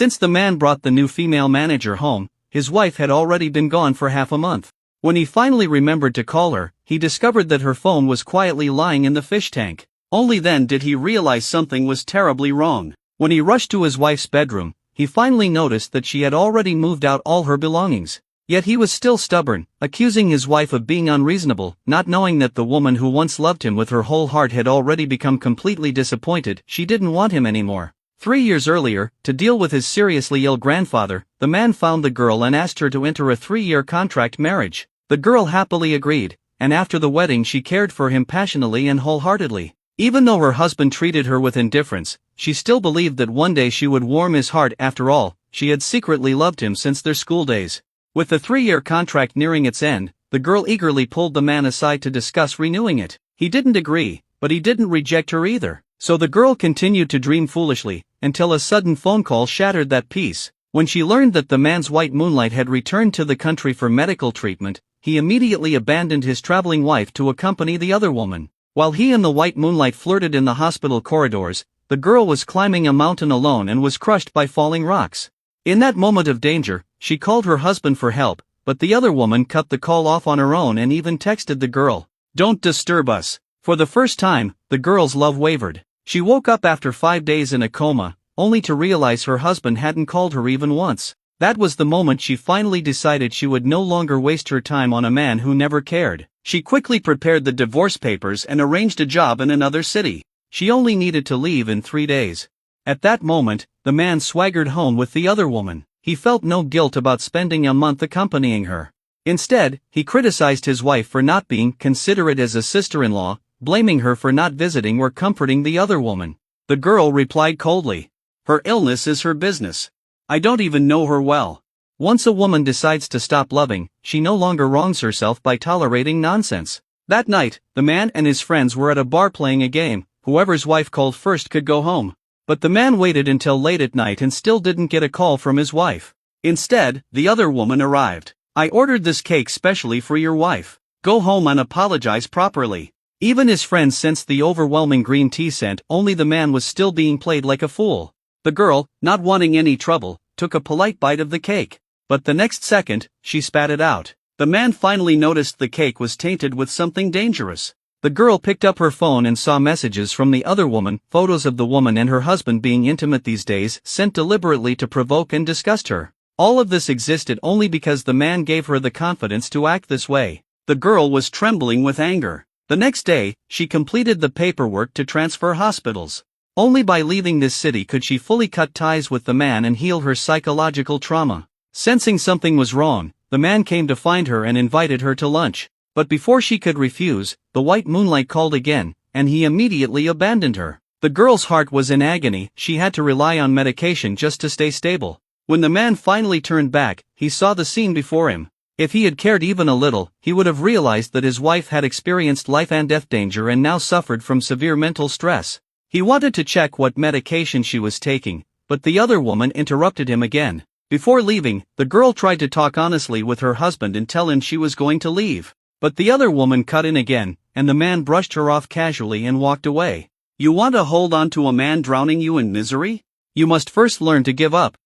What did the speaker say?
Since the man brought the new female manager home, his wife had already been gone for half a month. When he finally remembered to call her, he discovered that her phone was quietly lying in the fish tank. Only then did he realize something was terribly wrong. When he rushed to his wife's bedroom, he finally noticed that she had already moved out all her belongings. Yet he was still stubborn, accusing his wife of being unreasonable, not knowing that the woman who once loved him with her whole heart had already become completely disappointed. She didn't want him anymore. 3 years earlier, to deal with his seriously ill grandfather, the man found the girl and asked her to enter a 3-year contract marriage. The girl happily agreed, and after the wedding she cared for him passionately and wholeheartedly. Even though her husband treated her with indifference, she still believed that one day she would warm his heart. After all, she had secretly loved him since their school days. With the 3-year contract nearing its end, the girl eagerly pulled the man aside to discuss renewing it. He didn't agree, but he didn't reject her either. So the girl continued to dream foolishly, until a sudden phone call shattered that peace. When she learned that the man's white moonlight had returned to the country for medical treatment, he immediately abandoned his traveling wife to accompany the other woman. While he and the white moonlight flirted in the hospital corridors, the girl was climbing a mountain alone and was crushed by falling rocks. In that moment of danger, she called her husband for help, but the other woman cut the call off on her own and even texted the girl, "Don't disturb us." For the first time, the girl's love wavered. She woke up after 5 days in a coma, only to realize her husband hadn't called her even once. That was the moment she finally decided she would no longer waste her time on a man who never cared. She quickly prepared the divorce papers and arranged a job in another city. She only needed to leave in 3 days. At that moment, the man swaggered home with the other woman. He felt no guilt about spending a month accompanying her. Instead, he criticized his wife for not being considerate as a sister-in-law, blaming her for not visiting or comforting the other woman. The girl replied coldly, "Her illness is her business. I don't even know her well." Once a woman decides to stop loving, she no longer wrongs herself by tolerating nonsense. That night, the man and his friends were at a bar playing a game. Whoever's wife called first could go home. But the man waited until late at night and still didn't get a call from his wife. Instead, the other woman arrived. "I ordered this cake specially for your wife. Go home and apologize properly." Even his friends sensed the overwhelming green tea scent, only the man was still being played like a fool. The girl, not wanting any trouble, took a polite bite of the cake. But the next second, she spat it out. The man finally noticed the cake was tainted with something dangerous. The girl picked up her phone and saw messages from the other woman, photos of the woman and her husband being intimate these days, sent deliberately to provoke and disgust her. All of this existed only because the man gave her the confidence to act this way. The girl was trembling with anger. The next day, she completed the paperwork to transfer hospitals. Only by leaving this city could she fully cut ties with the man and heal her psychological trauma. Sensing something was wrong, the man came to find her and invited her to lunch. But before she could refuse, the white moonlight called again, and he immediately abandoned her. The girl's heart was in agony. She had to rely on medication just to stay stable. When the man finally turned back, he saw the scene before him. If he had cared even a little, he would have realized that his wife had experienced life and death danger and now suffered from severe mental stress. He wanted to check what medication she was taking, but the other woman interrupted him again. Before leaving, the girl tried to talk honestly with her husband and tell him she was going to leave. But the other woman cut in again, and the man brushed her off casually and walked away. "You want to hold on to a man drowning you in misery? You must first learn to give up."